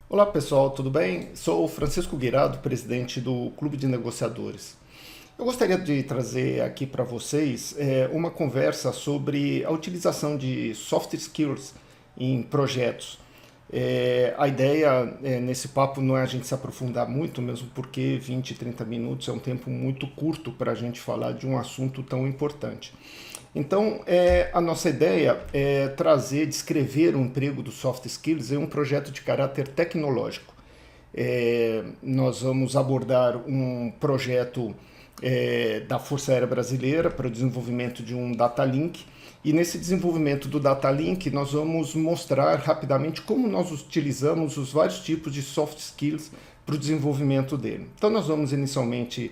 Olá pessoal, tudo bem? Sou o Francisco Guirado, presidente do Clube de Negociadores. Eu gostaria de trazer aqui para vocês uma conversa sobre a utilização de soft skills em projetos. A ideia nesse papo não é a gente se aprofundar muito, mesmo porque 20, 30 minutos é um tempo muito curto para a gente falar de um assunto tão importante. Então, a nossa ideia é trazer, descrever o emprego dos soft skills em um projeto de caráter tecnológico. Nós vamos abordar um projeto da Força Aérea Brasileira para o desenvolvimento de um data link. E nesse desenvolvimento do data link, nós vamos mostrar rapidamente como nós utilizamos os vários tipos de soft skills para o desenvolvimento dele. Então, nós vamos inicialmente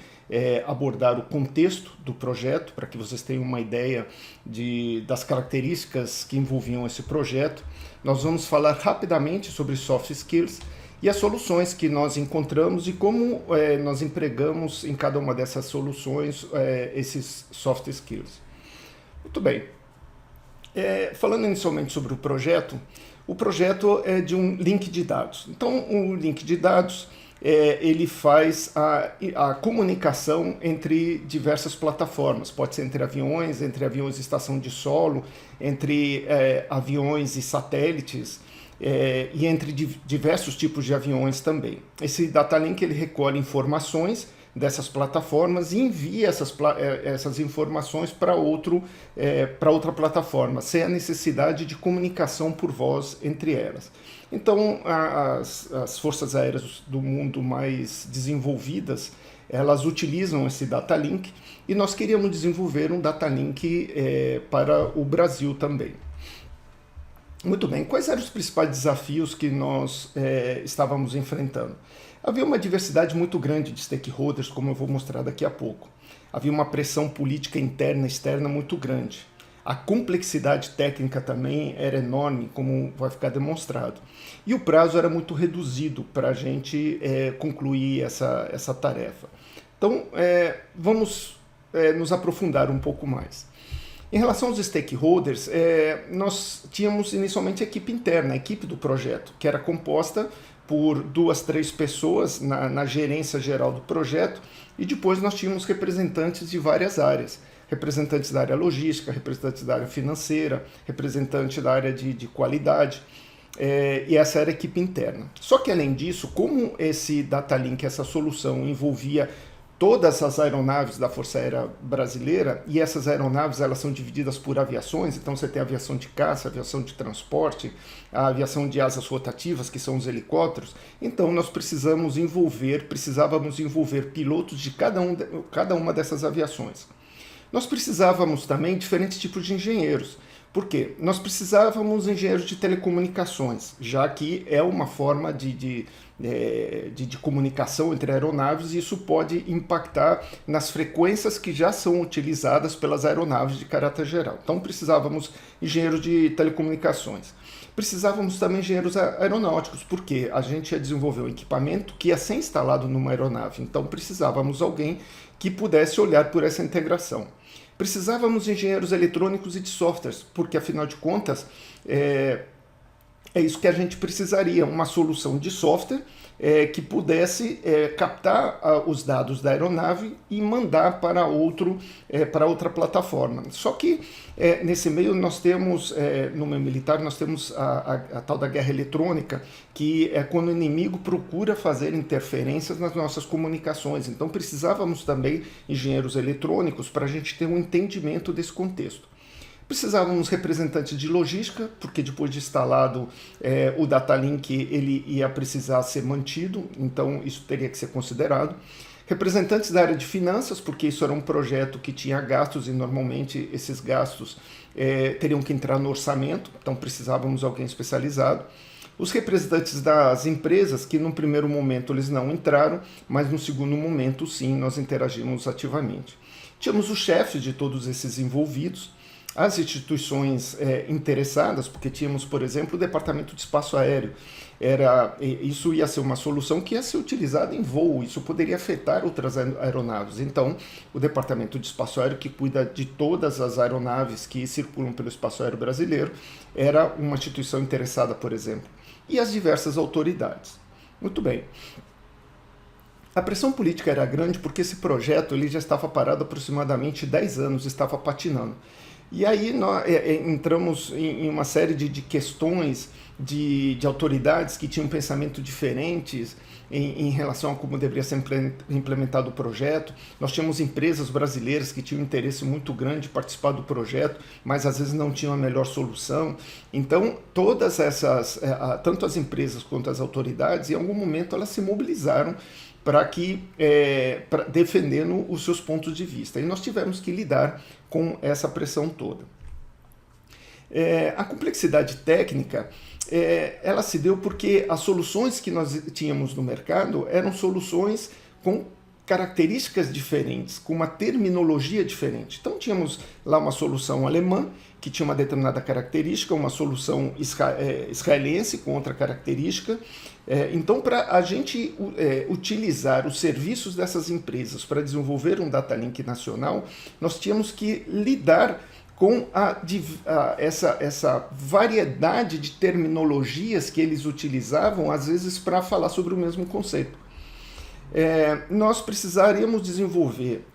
abordar o contexto do projeto, para que vocês tenham uma ideia das características que envolviam esse projeto. Nós vamos falar rapidamente sobre soft skills e as soluções que nós encontramos e como nós empregamos em cada uma dessas soluções esses soft skills. Muito bem. Falando inicialmente sobre o projeto é de um link de dados. Então, o link de dados ele faz a comunicação entre diversas plataformas. Pode ser entre aviões e estação de solo, entre aviões e satélites, e entre diversos tipos de aviões também. Esse data link ele recolhe informações dessas plataformas e envia essas informações para outra plataforma, sem a necessidade de comunicação por voz entre elas. Então, as forças aéreas do mundo mais desenvolvidas, elas utilizam esse data link e nós queríamos desenvolver um data link para o Brasil também. Muito bem, quais eram os principais desafios que nós estávamos enfrentando? Havia uma diversidade muito grande de stakeholders, como eu vou mostrar daqui a pouco. Havia uma pressão política interna e externa muito grande. A complexidade técnica também era enorme, como vai ficar demonstrado. E o prazo era muito reduzido para a gente concluir essa tarefa. Então, vamos nos aprofundar um pouco mais. Em relação aos stakeholders, nós tínhamos inicialmente a equipe interna, a equipe do projeto, que era composta por 2, 3 pessoas na gerência geral do projeto, e depois nós tínhamos representantes de várias áreas, representantes da área logística, representantes da área financeira, representante da área de qualidade, e essa era a equipe interna. Só que além disso, como esse data link, essa solução envolvia todas as aeronaves da Força Aérea Brasileira, e essas aeronaves elas são divididas por aviações, então você tem a aviação de caça, a aviação de transporte, a aviação de asas rotativas, que são os helicópteros. Então nós precisávamos envolver pilotos de cada uma dessas aviações. Nós precisávamos também de diferentes tipos de engenheiros. Por quê? Nós precisávamos de engenheiros de telecomunicações, já que é uma forma de comunicação entre aeronaves e isso pode impactar nas frequências que já são utilizadas pelas aeronaves de caráter geral. Então precisávamos de engenheiros de telecomunicações. Precisávamos também de engenheiros aeronáuticos, porque a gente ia desenvolver um equipamento que ia ser instalado numa aeronave. Então precisávamos de alguém que pudesse olhar por essa integração. Precisávamos de engenheiros eletrônicos e de softwares, porque afinal de contas é isso que a gente precisaria, uma solução de software que pudesse captar os dados da aeronave e mandar para outra plataforma. Só que nesse meio nós temos, no meio militar, nós temos a tal da guerra eletrônica, que é quando o inimigo procura fazer interferências nas nossas comunicações. Então precisávamos também de engenheiros eletrônicos para a gente ter um entendimento desse contexto. Precisávamos representantes de logística, porque depois de instalado o data link ele ia precisar ser mantido, então isso teria que ser considerado. Representantes da área de finanças, porque isso era um projeto que tinha gastos e normalmente esses gastos teriam que entrar no orçamento, então precisávamos de alguém especializado. Os representantes das empresas, que no primeiro momento eles não entraram, mas no segundo momento sim, nós interagimos ativamente. Tínhamos os chefes de todos esses envolvidos, as instituições interessadas, porque tínhamos, por exemplo, o Departamento de Espaço Aéreo. Isso ia ser uma solução que ia ser utilizada em voo, isso poderia afetar outras aeronaves. Então, o Departamento de Espaço Aéreo, que cuida de todas as aeronaves que circulam pelo espaço aéreo brasileiro, era uma instituição interessada, por exemplo. E as diversas autoridades. Muito bem. A pressão política era grande porque esse projeto ele já estava parado há aproximadamente 10 anos, estava patinando. E aí nós entramos em uma série de questões de autoridades que tinham pensamento diferentes em relação a como deveria ser implementado o projeto. Nós tínhamos empresas brasileiras que tinham um interesse muito grande em participar do projeto, mas às vezes não tinham a melhor solução. Então, todas essas, tanto as empresas quanto as autoridades, em algum momento elas se mobilizaram defendendo os seus pontos de vista. E nós tivemos que lidar com essa pressão toda. A complexidade técnica, ela se deu porque as soluções que nós tínhamos no mercado eram soluções com características diferentes, com uma terminologia diferente. Então tínhamos lá uma solução alemã, que tinha uma determinada característica, uma solução israelense com outra característica. Então, para a gente utilizar os serviços dessas empresas para desenvolver um data link nacional, nós tínhamos que lidar com essa variedade de terminologias que eles utilizavam, às vezes, para falar sobre o mesmo conceito. Nós precisaríamos desenvolver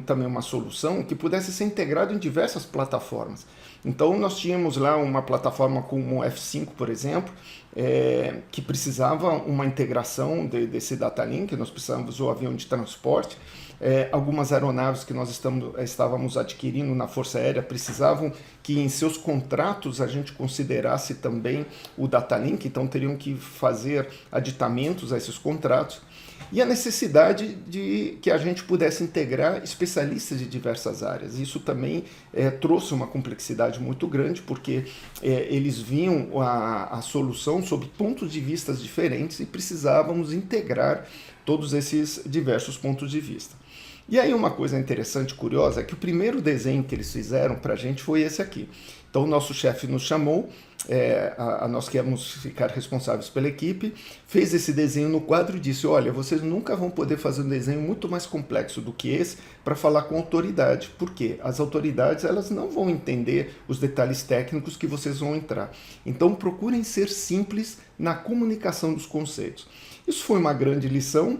também uma solução que pudesse ser integrada em diversas plataformas. Então nós tínhamos lá uma plataforma como o F5, por exemplo, que precisava uma integração desse data link, nós precisávamos do avião de transporte, algumas aeronaves que nós estávamos adquirindo na Força Aérea precisavam que em seus contratos a gente considerasse também o data link, então teriam que fazer aditamentos a esses contratos. E a necessidade de que a gente pudesse integrar especialistas de diversas áreas. Isso também trouxe uma complexidade muito grande, porque eles viam a solução sob pontos de vista diferentes e precisávamos integrar todos esses diversos pontos de vista. E aí uma coisa interessante, curiosa, é que o primeiro desenho que eles fizeram para a gente foi esse aqui. Então o nosso chefe nos chamou, nós que íamos ficar responsáveis pela equipe, fez esse desenho no quadro e disse: olha, vocês nunca vão poder fazer um desenho muito mais complexo do que esse para falar com autoridade. Por quê? As autoridades elas não vão entender os detalhes técnicos que vocês vão entrar. Então procurem ser simples na comunicação dos conceitos. Isso foi uma grande lição,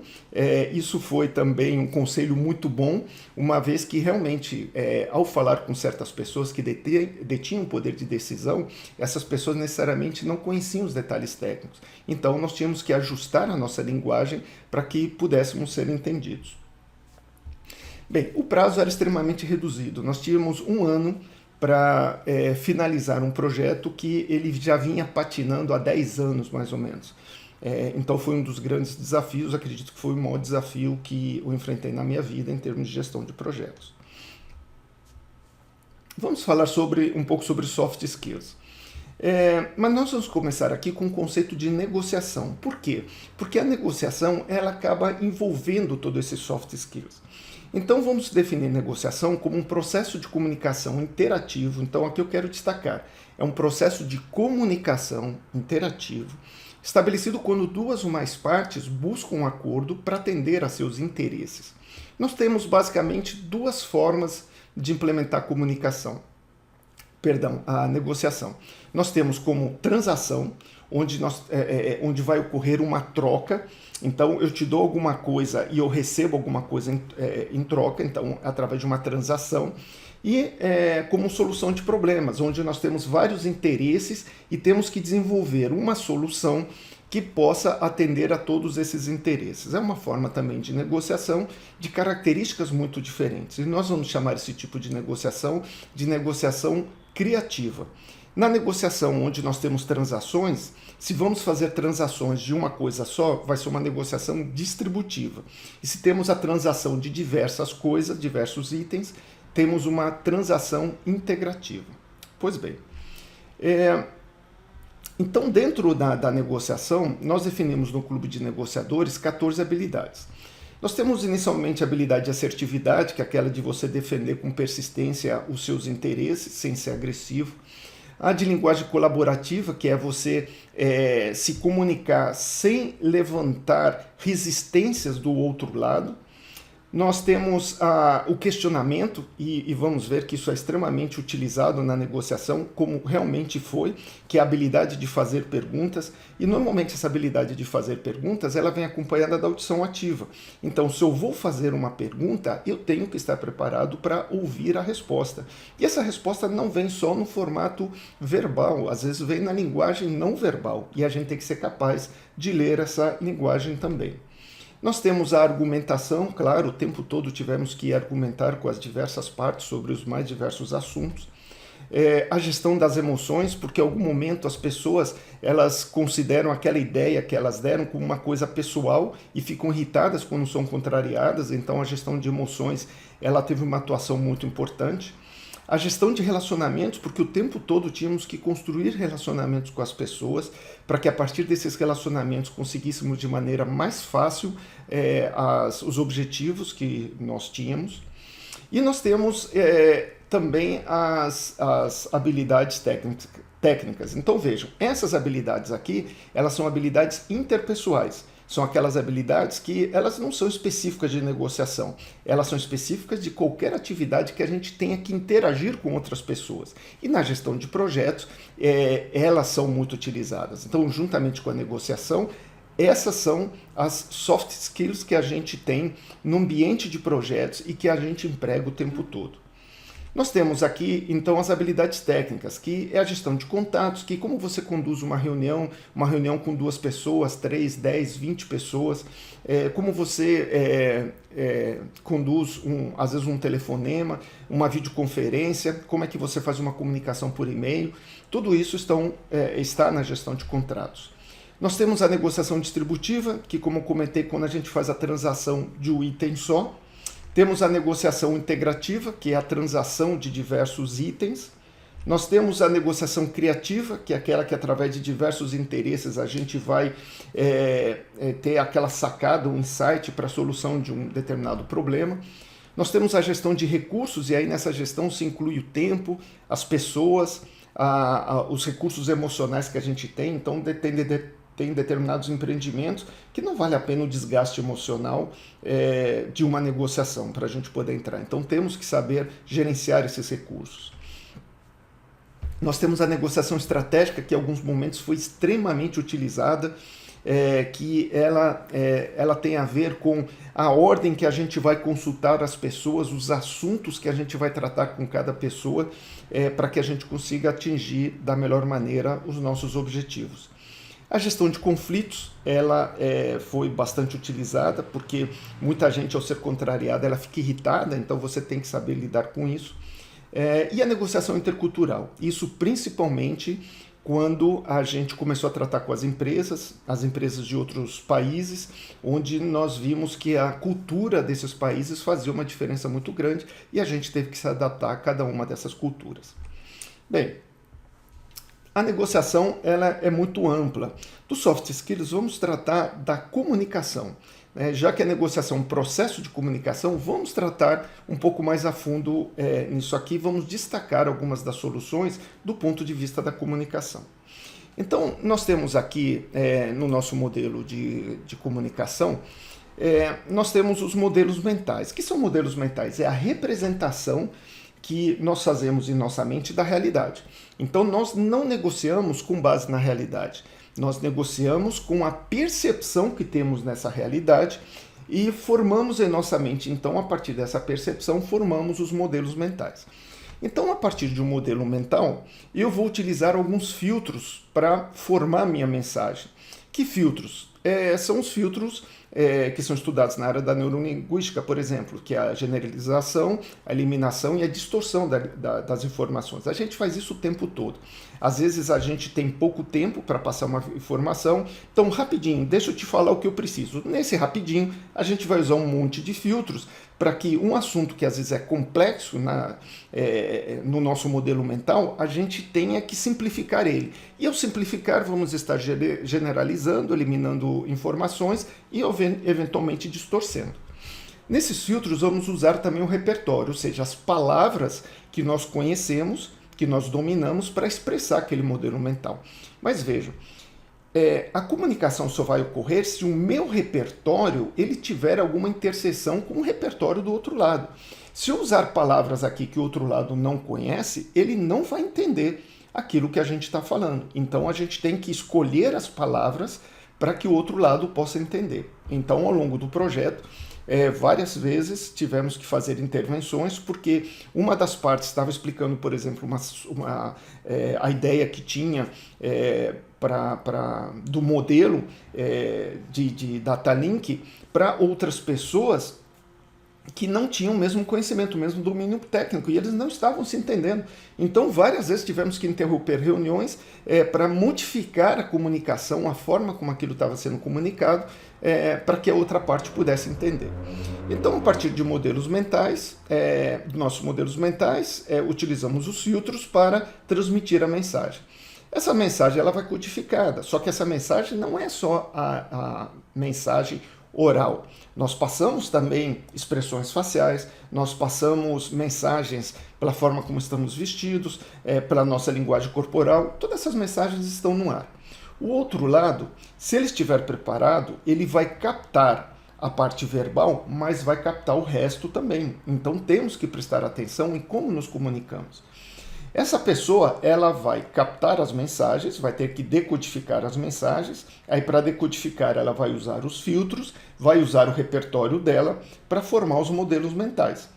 isso foi também um conselho muito bom, uma vez que realmente, ao falar com certas pessoas que detinham poder de decisão, essas pessoas necessariamente não conheciam os detalhes técnicos. Então nós tínhamos que ajustar a nossa linguagem para que pudéssemos ser entendidos. Bem, o prazo era extremamente reduzido, nós tínhamos um ano para finalizar um projeto que ele já vinha patinando há 10 anos mais ou menos. Então foi um dos grandes desafios, acredito que foi o maior desafio que eu enfrentei na minha vida em termos de gestão de projetos. Vamos falar um pouco sobre soft skills. Mas nós vamos começar aqui com o conceito de negociação. Por quê? Porque a negociação ela acaba envolvendo todos esses soft skills. Então vamos definir negociação como um processo de comunicação interativo. Então aqui eu quero destacar, é um processo de comunicação interativo estabelecido quando duas ou mais partes buscam um acordo para atender a seus interesses. Nós temos basicamente duas formas de implementar a negociação. Nós temos como transação, onde vai ocorrer uma troca. Então eu te dou alguma coisa e eu recebo alguma coisa em troca, então através de uma transação. E como solução de problemas, onde nós temos vários interesses e temos que desenvolver uma solução que possa atender a todos esses interesses. É uma forma também de negociação de características muito diferentes. E nós vamos chamar esse tipo de negociação criativa. Na negociação onde nós temos transações, se vamos fazer transações de uma coisa só, vai ser uma negociação distributiva. E se temos a transação de diversas coisas, diversos itens, temos uma transação integrativa. Pois bem, então dentro da negociação, nós definimos no Clube de Negociadores 14 habilidades. Nós temos inicialmente a habilidade de assertividade, que é aquela de você defender com persistência os seus interesses, sem ser agressivo. A de linguagem colaborativa, que é você se comunicar sem levantar resistências do outro lado. Nós temos o questionamento, e vamos ver que isso é extremamente utilizado na negociação, como realmente foi, que é a habilidade de fazer perguntas, e normalmente essa habilidade de fazer perguntas, ela vem acompanhada da audição ativa. Então, se eu vou fazer uma pergunta, eu tenho que estar preparado para ouvir a resposta. E essa resposta não vem só no formato verbal, às vezes vem na linguagem não verbal, e a gente tem que ser capaz de ler essa linguagem também. Nós temos a argumentação, claro, o tempo todo tivemos que argumentar com as diversas partes sobre os mais diversos assuntos. A gestão das emoções, porque em algum momento as pessoas elas consideram aquela ideia que elas deram como uma coisa pessoal e ficam irritadas quando são contrariadas, então a gestão de emoções ela teve uma atuação muito importante. A gestão de relacionamentos, porque o tempo todo tínhamos que construir relacionamentos com as pessoas para que a partir desses relacionamentos conseguíssemos de maneira mais fácil os objetivos que nós tínhamos. E nós temos também as habilidades técnicas. Então vejam, essas habilidades aqui, elas são habilidades interpessoais. São aquelas habilidades que elas não são específicas de negociação, elas são específicas de qualquer atividade que a gente tenha que interagir com outras pessoas. E na gestão de projetos, elas são muito utilizadas. Então, juntamente com a negociação, essas são as soft skills que a gente tem no ambiente de projetos e que a gente emprega o tempo todo. Nós temos aqui, então, as habilidades técnicas, que é a gestão de contatos, que como você conduz uma reunião com 2 pessoas, 3, 10, 20 pessoas, como você conduz, às vezes, um telefonema, uma videoconferência, como é que você faz uma comunicação por e-mail, tudo isso está na gestão de contratos. Nós temos a negociação distributiva, que como eu comentei, quando a gente faz a transação de um item só. Temos a negociação integrativa, que é a transação de diversos itens. Nós temos a negociação criativa, que é aquela que através de diversos interesses a gente vai ter aquela sacada, um insight para a solução de um determinado problema. Nós temos a gestão de recursos, e aí nessa gestão se inclui o tempo, as pessoas, os recursos emocionais que a gente tem, então tem determinados empreendimentos que não vale a pena o desgaste emocional de uma negociação para a gente poder entrar. Então temos que saber gerenciar esses recursos. Nós temos a negociação estratégica, que em alguns momentos foi extremamente utilizada, que ela tem a ver com a ordem que a gente vai consultar as pessoas, os assuntos que a gente vai tratar com cada pessoa, para que a gente consiga atingir da melhor maneira os nossos objetivos. A gestão de conflitos, ela foi bastante utilizada, porque muita gente, ao ser contrariada, ela fica irritada, então você tem que saber lidar com isso. E a negociação intercultural, isso principalmente quando a gente começou a tratar com as empresas de outros países, onde nós vimos que a cultura desses países fazia uma diferença muito grande e a gente teve que se adaptar a cada uma dessas culturas. Bem, a negociação ela é muito ampla. Dos soft skills, vamos tratar da comunicação. Já que a negociação é um processo de comunicação, vamos tratar um pouco mais a fundo nisso aqui, vamos destacar algumas das soluções do ponto de vista da comunicação. Então, nós temos aqui no nosso modelo de comunicação, nós temos os modelos mentais. O que são modelos mentais? É a representação que nós fazemos em nossa mente da realidade. Então, nós não negociamos com base na realidade. Nós negociamos com a percepção que temos nessa realidade e formamos em nossa mente, então, a partir dessa percepção, formamos os modelos mentais. Então, a partir de um modelo mental, eu vou utilizar alguns filtros para formar minha mensagem. Que filtros? São os filtros que são estudados na área da neurolinguística, por exemplo, que é a generalização, a eliminação e a distorção das informações. A gente faz isso o tempo todo. Às vezes a gente tem pouco tempo para passar uma informação, então rapidinho, deixa eu te falar o que eu preciso. Nesse rapidinho, a gente vai usar um monte de filtros para que um assunto que às vezes é complexo no nosso modelo mental, a gente tenha que simplificar ele. E ao simplificar, vamos estar generalizando, eliminando informações e eventualmente distorcendo. Nesses filtros vamos usar também o repertório, ou seja, as palavras que nós conhecemos, que nós dominamos para expressar aquele modelo mental. Mas vejam, a comunicação só vai ocorrer se o meu repertório ele tiver alguma interseção com o repertório do outro lado. Se eu usar palavras aqui que o outro lado não conhece, ele não vai entender aquilo que a gente está falando. Então a gente tem que escolher as palavras para que o outro lado possa entender. Então, ao longo do projeto, várias vezes tivemos que fazer intervenções, porque uma das partes estava explicando, por exemplo, a ideia que tinha do modelo de data link para outras pessoas que não tinham o mesmo conhecimento, o mesmo domínio técnico, e eles não estavam se entendendo. Então, várias vezes tivemos que interromper reuniões para modificar a comunicação, a forma como aquilo estava sendo comunicado, para que a outra parte pudesse entender. Então, a partir de modelos mentais, nossos modelos mentais, utilizamos os filtros para transmitir a mensagem. Essa mensagem ela vai codificada, só que essa mensagem não é só a mensagem oral. Nós passamos também expressões faciais, nós passamos mensagens pela forma como estamos vestidos, pela nossa linguagem corporal, todas essas mensagens estão no ar. O outro lado, se ele estiver preparado, ele vai captar a parte verbal, mas vai captar o resto também. Então temos que prestar atenção em como nos comunicamos. Essa pessoa, ela vai captar as mensagens, vai ter que decodificar as mensagens, aí para decodificar ela vai usar os filtros, vai usar o repertório dela para formar os modelos mentais.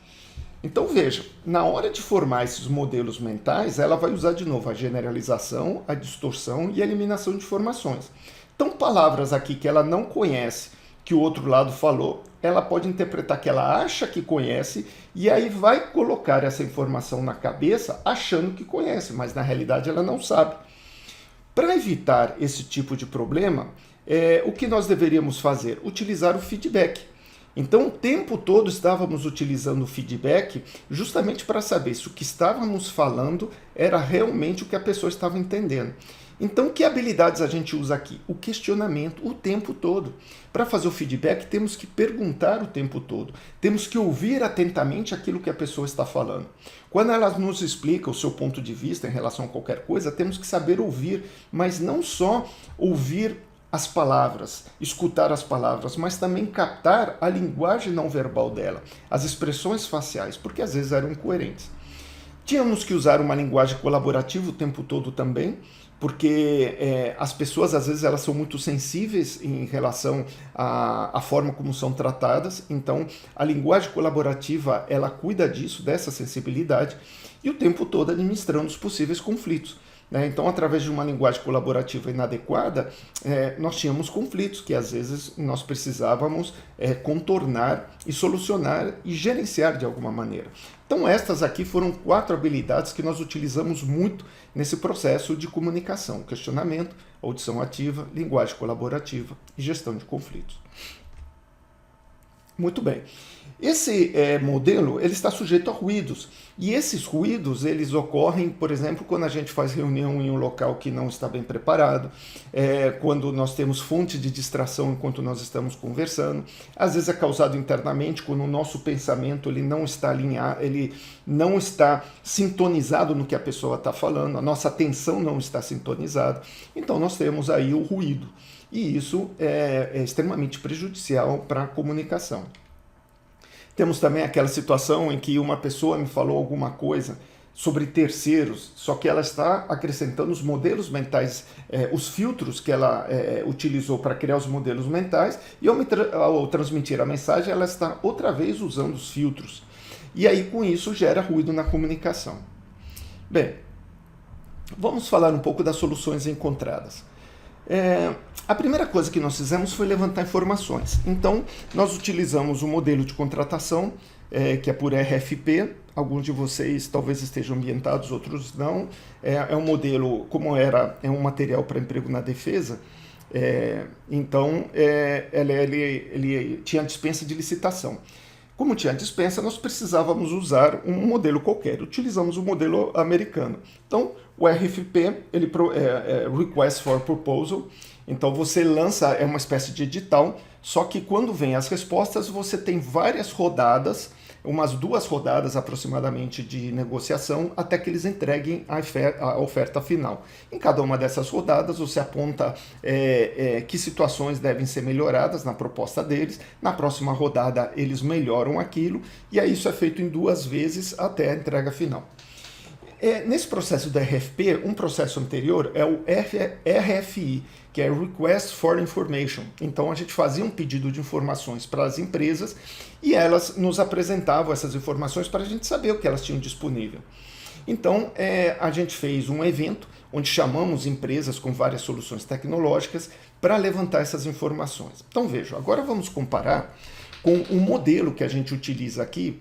Então veja, na hora de formar esses modelos mentais, ela vai usar de novo a generalização, a distorção e a eliminação de informações. Então palavras aqui que ela não conhece, que o outro lado falou, ela pode interpretar que ela acha que conhece e aí vai colocar essa informação na cabeça achando que conhece, mas na realidade ela não sabe. Para evitar esse tipo de problema, o que nós deveríamos fazer? Utilizar o feedback. Então, o tempo todo estávamos utilizando o feedback justamente para saber se o que estávamos falando era realmente o que a pessoa estava entendendo. Então, que habilidades a gente usa aqui? O questionamento o tempo todo. Para fazer o feedback, temos que perguntar o tempo todo. Temos que ouvir atentamente aquilo que a pessoa está falando. Quando ela nos explica o seu ponto de vista em relação a qualquer coisa, temos que saber ouvir, mas não só ouvir as palavras, escutar as palavras, mas também captar a linguagem não verbal dela, as expressões faciais, porque às vezes eram incoerentes. Tínhamos que usar uma linguagem colaborativa o tempo todo também, porque as pessoas às vezes elas são muito sensíveis em relação à forma como são tratadas, então a linguagem colaborativa ela cuida disso, dessa sensibilidade, e o tempo todo administrando os possíveis conflitos. Então, através de uma linguagem colaborativa inadequada, nós tínhamos conflitos que às vezes nós precisávamos contornar e solucionar e gerenciar de alguma maneira. Então, estas aqui foram 4 habilidades que nós utilizamos muito nesse processo de comunicação: questionamento, audição ativa, linguagem colaborativa e gestão de conflitos. Muito bem. Esse modelo ele está sujeito a ruídos, e esses ruídos eles ocorrem, por exemplo, quando a gente faz reunião em um local que não está bem preparado, quando nós temos fonte de distração enquanto nós estamos conversando, às vezes é causado internamente quando o nosso pensamento ele não está alinhado, ele não está sintonizado no que a pessoa está falando, a nossa atenção não está sintonizada, então nós temos aí o ruído, e isso é extremamente prejudicial para a comunicação. Temos também aquela situação em que uma pessoa me falou alguma coisa sobre terceiros, só que ela está acrescentando os modelos mentais, os filtros que ela utilizou para criar os modelos mentais, e ao transmitir a mensagem, ela está outra vez usando os filtros. E aí, com isso, gera ruído na comunicação. Bem, vamos falar um pouco das soluções encontradas. A primeira coisa que nós fizemos foi levantar informações. Então, nós utilizamos o modelo de contratação, que é por RFP. Alguns de vocês talvez estejam ambientados, outros não. É um modelo, como é um material para emprego na defesa, então ele tinha dispensa de licitação. Como tinha dispensa, nós precisávamos usar um modelo qualquer. Utilizamos o modelo americano. Então, o RFP, ele Request for Proposal. Então, você lança, uma espécie de edital, só que quando vem as respostas, você tem várias rodadas umas 2 rodadas aproximadamente de negociação até que eles entreguem a oferta final. Em cada uma dessas rodadas você aponta que situações devem ser melhoradas na proposta deles, na próxima rodada eles melhoram aquilo, e aí isso é feito em 2 vezes até a entrega final. Nesse processo da RFP, um processo anterior é o RFI, que é Request for Information. Então a gente fazia um pedido de informações para as empresas e elas nos apresentavam essas informações para a gente saber o que elas tinham disponível. Então a gente fez um evento onde chamamos empresas com várias soluções tecnológicas para levantar essas informações. Então veja, agora vamos comparar com o modelo que a gente utiliza aqui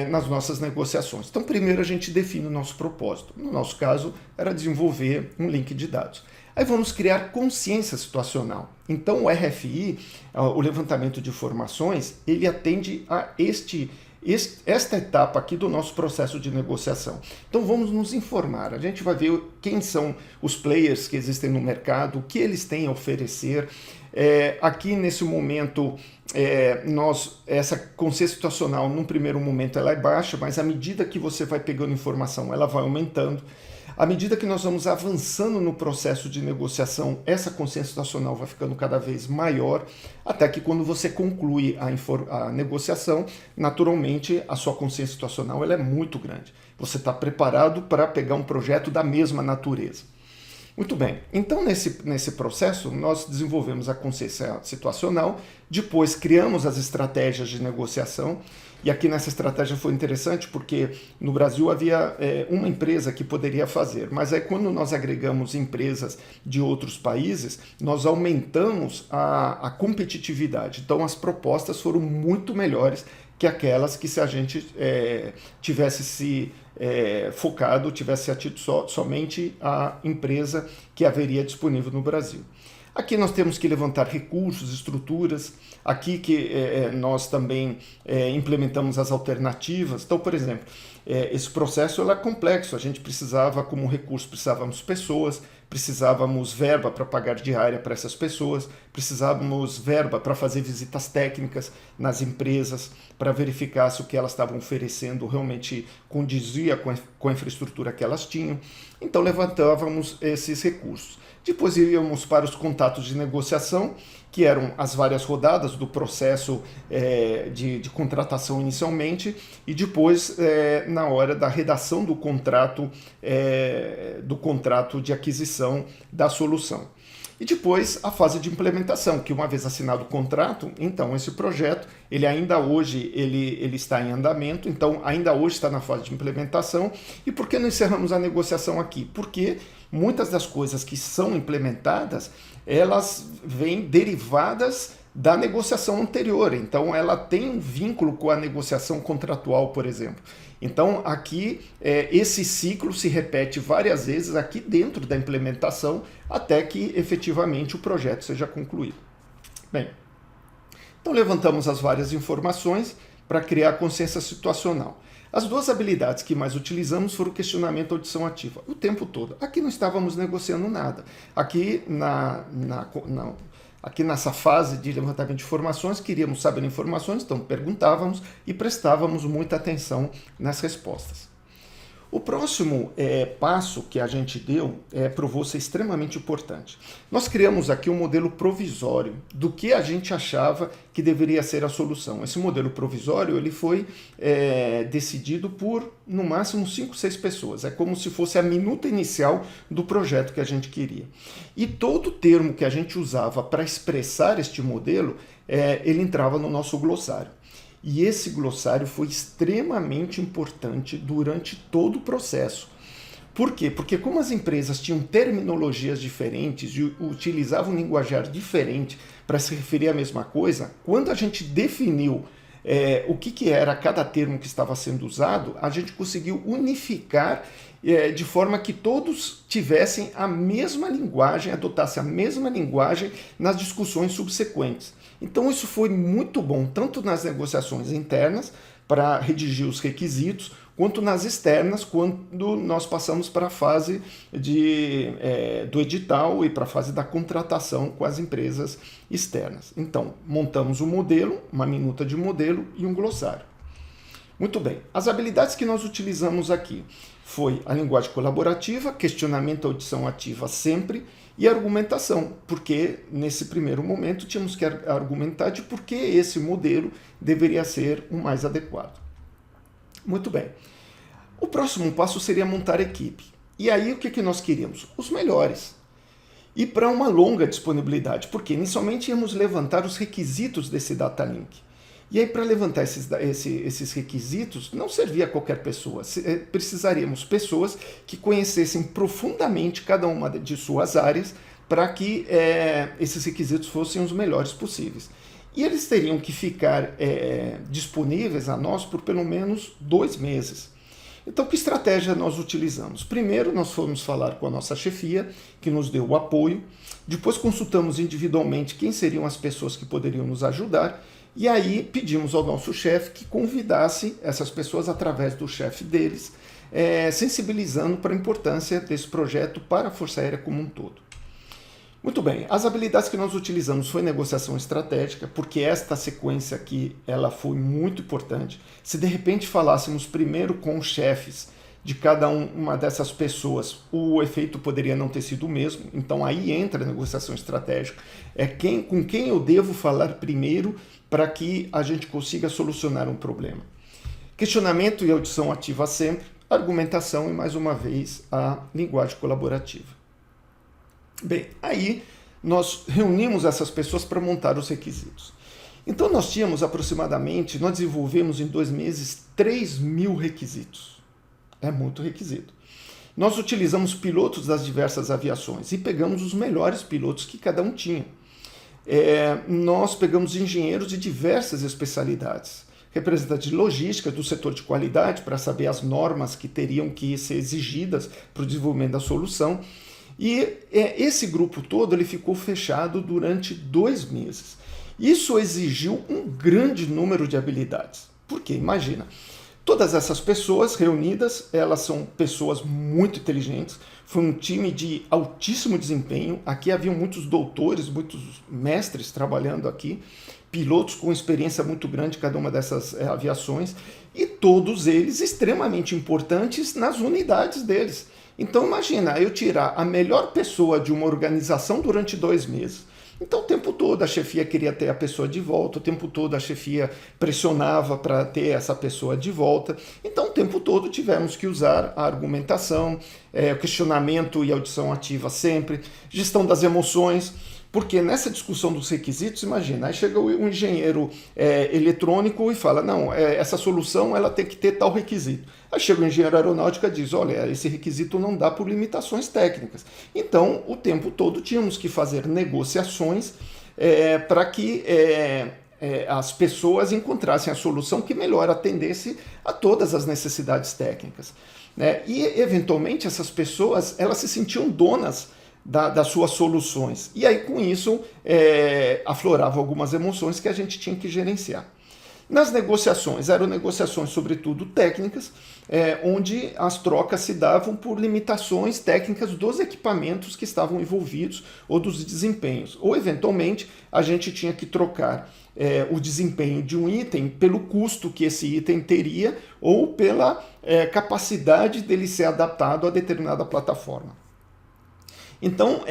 nas nossas negociações. Então, primeiro a gente define o nosso propósito. No nosso caso, era desenvolver um link de dados. Aí vamos criar consciência situacional. Então, o RFI, o levantamento de informações, ele atende a esta etapa aqui do nosso processo de negociação. Então vamos nos informar, a gente vai ver quem são os players que existem no mercado, o que eles têm a oferecer. Aqui nesse momento, essa consciência situacional, num primeiro momento ela é baixa, mas à medida que você vai pegando informação, ela vai aumentando. À medida que nós vamos avançando no processo de negociação, essa consciência situacional vai ficando cada vez maior, até que quando você conclui a negociação, naturalmente a sua consciência situacional ela é muito grande. Você está preparado para pegar um projeto da mesma natureza. Muito bem, então nesse processo nós desenvolvemos a consciência situacional, depois criamos as estratégias de negociação, e aqui nessa estratégia foi interessante porque no Brasil havia uma empresa que poderia fazer, mas aí quando nós agregamos empresas de outros países, nós aumentamos a competitividade, então as propostas foram muito melhores que aquelas que se a gente tivesse se focado, tivesse atido somente a empresa que haveria disponível no Brasil. Aqui nós temos que levantar recursos, estruturas, aqui que nós também implementamos as alternativas. Então, por exemplo, esse processo é complexo, a gente precisava, como recurso, precisávamos pessoas, precisávamos verba para pagar diária para essas pessoas, precisávamos verba para fazer visitas técnicas nas empresas, para verificar se o que elas estavam oferecendo realmente condizia com a infraestrutura que elas tinham. Então levantávamos esses recursos. Depois iríamos para os contatos de negociação, que eram as várias rodadas do processo de contratação inicialmente, e depois na hora da redação do contrato de aquisição da solução. E depois a fase de implementação, que uma vez assinado o contrato, então esse projeto, ele ainda hoje ele está em andamento, então ainda hoje está na fase de implementação. E por que não encerramos a negociação aqui? Porque muitas das coisas que são implementadas, elas vêm derivadas da negociação anterior, então ela tem um vínculo com a negociação contratual, por exemplo. Então aqui esse ciclo se repete várias vezes aqui dentro da implementação até que efetivamente o projeto seja concluído. Bem, então levantamos as várias informações para criar a consciência situacional. As 2 habilidades que mais utilizamos foram o questionamento e audição ativa, o tempo todo. Aqui não estávamos negociando nada. Aqui aqui nessa fase de levantamento de informações, queríamos saber informações, então perguntávamos e prestávamos muita atenção nas respostas. O próximo passo que a gente deu provou ser extremamente importante. Nós criamos aqui um modelo provisório do que a gente achava que deveria ser a solução. Esse modelo provisório ele foi decidido por, no máximo, 5, 6 pessoas. É como se fosse a minuta inicial do projeto que a gente queria. E todo termo que a gente usava para expressar este modelo, ele entrava no nosso glossário. E esse glossário foi extremamente importante durante todo o processo. Por quê? Porque como as empresas tinham terminologias diferentes e utilizavam um linguajar diferente para se referir à mesma coisa, quando a gente definiu o que era cada termo que estava sendo usado, a gente conseguiu unificar de forma que todos tivessem a mesma linguagem, adotassem a mesma linguagem nas discussões subsequentes. Então isso foi muito bom, tanto nas negociações internas, para redigir os requisitos, quanto nas externas, quando nós passamos para a fase do edital e para a fase da contratação com as empresas externas. Então, montamos um modelo, uma minuta de modelo e um glossário. Muito bem, as habilidades que nós utilizamos aqui foi a linguagem colaborativa, questionamento, audição ativa sempre e argumentação, porque nesse primeiro momento tínhamos que argumentar de por que esse modelo deveria ser o mais adequado. Muito bem, o próximo passo seria montar equipe. E aí o que nós queríamos? Os melhores. E para uma longa disponibilidade, porque inicialmente íamos levantar os requisitos desse data link. E aí, para levantar esses requisitos, não servia qualquer pessoa. Precisaríamos pessoas que conhecessem profundamente cada uma de suas áreas para que esses requisitos fossem os melhores possíveis. E eles teriam que ficar disponíveis a nós por pelo menos 2 meses. Então, que estratégia nós utilizamos? Primeiro, nós fomos falar com a nossa chefia, que nos deu o apoio. Depois, consultamos individualmente quem seriam as pessoas que poderiam nos ajudar. E aí pedimos ao nosso chefe que convidasse essas pessoas através do chefe deles, sensibilizando para a importância desse projeto para a Força Aérea como um todo. Muito bem, as habilidades que nós utilizamos foi negociação estratégica, porque esta sequência aqui ela foi muito importante. Se de repente falássemos primeiro com os chefes de cada uma dessas pessoas, o efeito poderia não ter sido o mesmo. Então aí entra a negociação estratégica. Com quem eu devo falar primeiro para que a gente consiga solucionar um problema. Questionamento e audição ativa sempre, argumentação e, mais uma vez, a linguagem colaborativa. Bem, aí nós reunimos essas pessoas para montar os requisitos. Então nós desenvolvemos em 2 meses 3.000 requisitos. É muito requisito. Nós utilizamos pilotos das diversas aviações e pegamos os melhores pilotos que cada um tinha. Nós pegamos engenheiros de diversas especialidades, representantes de logística, do setor de qualidade, para saber as normas que teriam que ser exigidas para o desenvolvimento da solução. E esse grupo todo ele ficou fechado durante 2 meses. Isso exigiu um grande número de habilidades. Por quê? Imagina, todas essas pessoas reunidas, elas são pessoas muito inteligentes, foi um time de altíssimo desempenho, aqui haviam muitos doutores, muitos mestres trabalhando aqui, pilotos com experiência muito grande em cada uma dessas aviações, e todos eles extremamente importantes nas unidades deles. Então imagina, eu tirar a melhor pessoa de uma organização durante 2 meses, então o tempo todo a chefia queria ter a pessoa de volta, o tempo todo a chefia pressionava para ter essa pessoa de volta, então o tempo todo tivemos que usar a argumentação, questionamento e audição ativa sempre, gestão das emoções, porque nessa discussão dos requisitos, imagina, aí chega um engenheiro eletrônico e fala, não, essa solução ela tem que ter tal requisito. Aí chega o engenheiro aeronáutico e diz, olha, esse requisito não dá por limitações técnicas. Então, o tempo todo tínhamos que fazer negociações para que as pessoas encontrassem a solução que melhor atendesse a todas as necessidades técnicas. E, eventualmente, essas pessoas elas se sentiam donas das suas soluções. E aí, com isso, afloravam algumas emoções que a gente tinha que gerenciar. Nas negociações, eram negociações sobretudo técnicas, onde as trocas se davam por limitações técnicas dos equipamentos que estavam envolvidos ou dos desempenhos. Ou, eventualmente, a gente tinha que trocar o desempenho de um item pelo custo que esse item teria ou pela capacidade dele ser adaptado a determinada plataforma. Então,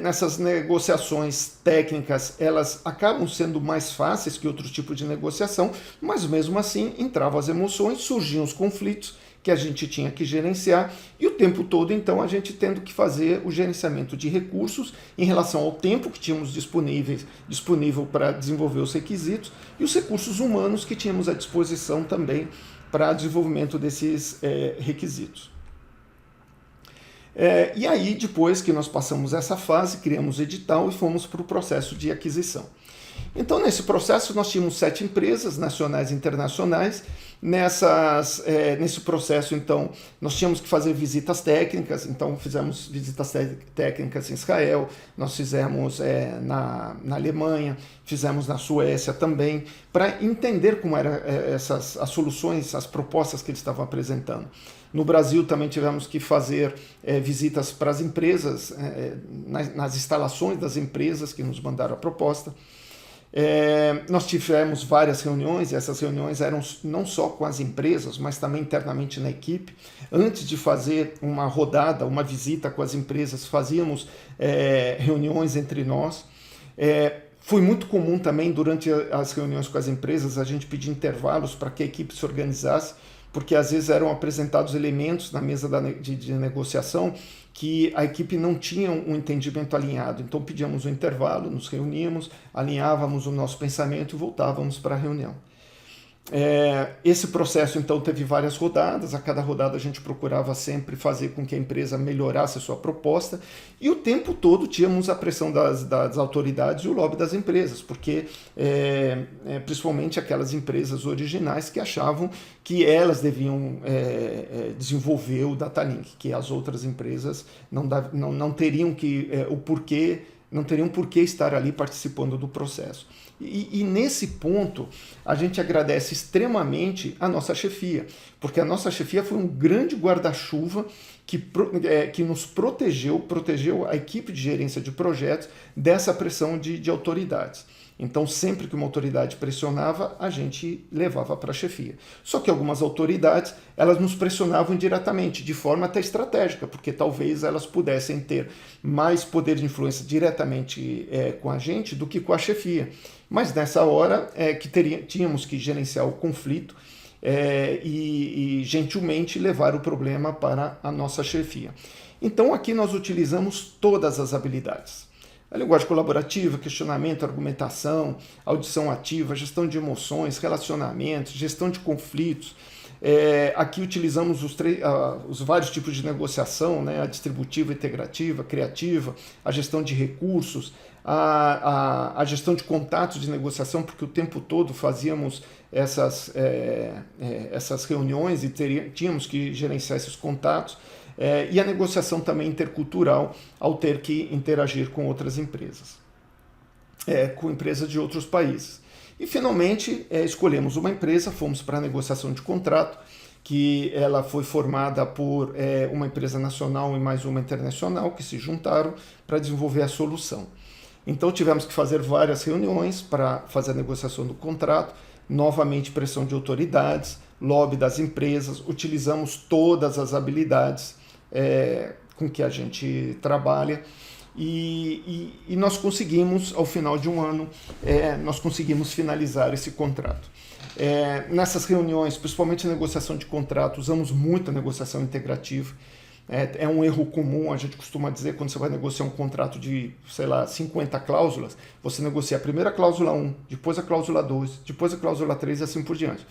nessas negociações técnicas, elas acabam sendo mais fáceis que outro tipo de negociação, mas mesmo assim entravam as emoções, surgiam os conflitos que a gente tinha que gerenciar e o tempo todo, então, a gente tendo que fazer o gerenciamento de recursos em relação ao tempo que tínhamos disponível para desenvolver os requisitos e os recursos humanos que tínhamos à disposição também para desenvolvimento desses requisitos. E aí, depois que nós passamos essa fase, criamos o edital e fomos para o processo de aquisição. Então, nesse processo, nós tínhamos 7 empresas nacionais e internacionais. Nesse processo, então, nós tínhamos que fazer visitas técnicas. Então, fizemos visitas técnicas em Israel, nós fizemos na Alemanha, fizemos na Suécia também, para entender como eram as soluções, as propostas que eles estavam apresentando. No Brasil também tivemos que fazer visitas para as empresas, nas instalações das empresas que nos mandaram a proposta. Nós tivemos várias reuniões, e essas reuniões eram não só com as empresas, mas também internamente na equipe. Antes de fazer uma rodada, uma visita com as empresas, fazíamos reuniões entre nós. Foi muito comum também, durante as reuniões com as empresas, a gente pedir intervalos para que a equipe se organizasse, porque às vezes eram apresentados elementos na mesa de negociação que a equipe não tinha um entendimento alinhado. Então pedíamos um intervalo, nos reuníamos, alinhávamos o nosso pensamento e voltávamos para a reunião. Esse processo então teve várias rodadas, a cada rodada a gente procurava sempre fazer com que a empresa melhorasse a sua proposta, e o tempo todo tínhamos a pressão das autoridades e o lobby das empresas, porque principalmente aquelas empresas originais que achavam que elas deviam desenvolver o Datalink, que as outras empresas não teriam não teriam por que estar ali participando do processo. E nesse ponto, a gente agradece extremamente a nossa chefia, porque a nossa chefia foi um grande guarda-chuva que nos protegeu a equipe de gerência de projetos dessa pressão de autoridades. Então, sempre que uma autoridade pressionava, a gente levava para a chefia. Só que algumas autoridades, elas nos pressionavam indiretamente, de forma até estratégica, porque talvez elas pudessem ter mais poder de influência diretamente com a gente do que com a chefia. Mas nessa hora tínhamos que gerenciar o conflito e gentilmente levar o problema para a nossa chefia. Então, aqui nós utilizamos todas as habilidades. A linguagem colaborativa, questionamento, argumentação, audição ativa, gestão de emoções, relacionamentos, gestão de conflitos. Aqui utilizamos os vários tipos de negociação, né? A distributiva, integrativa, criativa, a gestão de recursos, a gestão de contatos de negociação, porque o tempo todo fazíamos essas reuniões e tínhamos que gerenciar esses contatos. E a negociação também intercultural, ao ter que interagir com outras empresas, com empresas de outros países. E finalmente escolhemos uma empresa, fomos para a negociação de contrato, que ela foi formada por uma empresa nacional e mais uma internacional, que se juntaram para desenvolver a solução. Então tivemos que fazer várias reuniões para fazer a negociação do contrato, novamente pressão de autoridades, lobby das empresas, utilizamos todas as habilidades com que a gente trabalha e nós conseguimos, ao final de um ano, nós conseguimos finalizar esse contrato. Nessas reuniões, principalmente a negociação de contrato, usamos muito a negociação integrativa. É um erro comum, a gente costuma dizer, quando você vai negociar um contrato de, 50 cláusulas, você negocia a primeira cláusula 1, depois a cláusula 2, depois a cláusula 3 e assim por diante.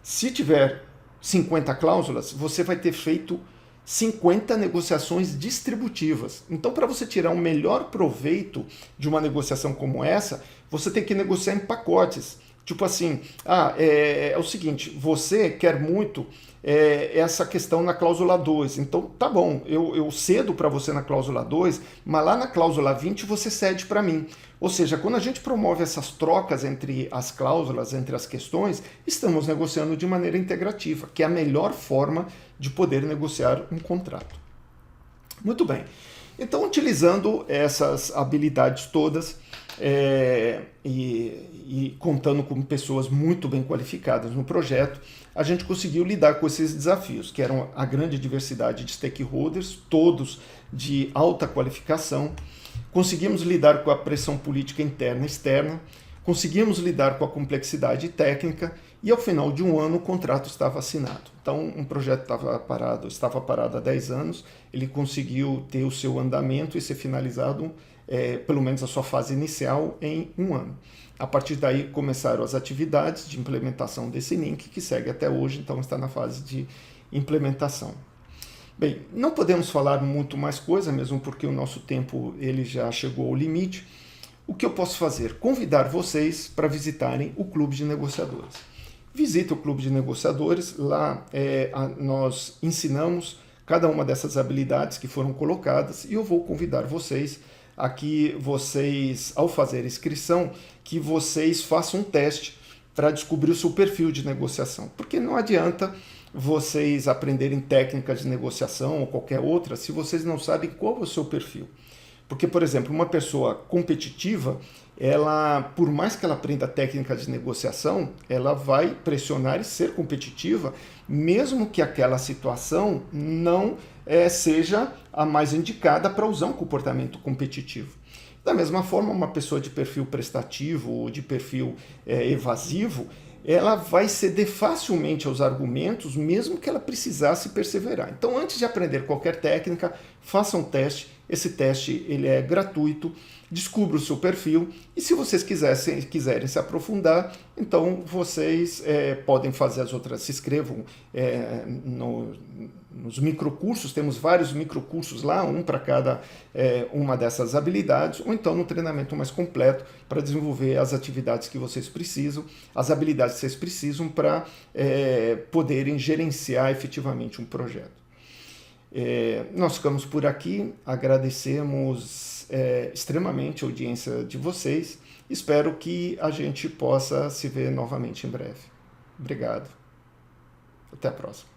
Se tiver 50 cláusulas, você vai ter feito 50 negociações distributivas. Então, para você tirar um melhor proveito de uma negociação como essa, você tem que negociar em pacotes. Tipo assim, é o seguinte, você quer muito essa questão na cláusula 2, então tá bom, eu cedo para você na cláusula 2, mas lá na cláusula 20 você cede para mim. Ou seja, quando a gente promove essas trocas entre as cláusulas, entre as questões, estamos negociando de maneira integrativa, que é a melhor forma de poder negociar um contrato. Muito bem. Então, utilizando essas habilidades todas e contando com pessoas muito bem qualificadas no projeto, a gente conseguiu lidar com esses desafios, que eram a grande diversidade de stakeholders, todos de alta qualificação. Conseguimos lidar com a pressão política interna e externa, conseguimos lidar com a complexidade técnica e, ao final de um ano, o contrato estava assinado. Então, um projeto estava parado há 10 anos, ele conseguiu ter o seu andamento e ser finalizado, pelo menos a sua fase inicial, em um ano. A partir daí, começaram as atividades de implementação desse link, que segue até hoje, então está na fase de implementação. Bem, não podemos falar muito mais coisa, mesmo porque o nosso tempo ele já chegou ao limite. O que eu posso fazer? Convidar vocês para visitarem o Clube de Negociadores. Visite o Clube de Negociadores, lá nós ensinamos cada uma dessas habilidades que foram colocadas e eu vou convidar vocês a que vocês, ao fazer a inscrição, que vocês façam um teste para descobrir o seu perfil de negociação. Porque não adianta vocês aprenderem técnicas de negociação ou qualquer outra se vocês não sabem qual é o seu perfil. Porque, por exemplo, uma pessoa competitiva, ela, por mais que ela aprenda técnica de negociação, ela vai pressionar e ser competitiva, mesmo que aquela situação não seja a mais indicada para usar um comportamento competitivo. Da mesma forma, uma pessoa de perfil prestativo ou de perfil evasivo, ela vai ceder facilmente aos argumentos, mesmo que ela precisasse perseverar. Então, antes de aprender qualquer técnica, faça um teste. Esse teste ele é gratuito, descubra o seu perfil e se vocês quiserem se aprofundar, então vocês podem fazer as outras, se inscrevam nos microcursos, temos vários microcursos lá, um para cada uma dessas habilidades, ou então no treinamento mais completo para desenvolver as atividades que vocês precisam, as habilidades que vocês precisam para poderem gerenciar efetivamente um projeto. Nós ficamos por aqui, agradecemos extremamente a audiência de vocês, espero que a gente possa se ver novamente em breve. Obrigado, até a próxima.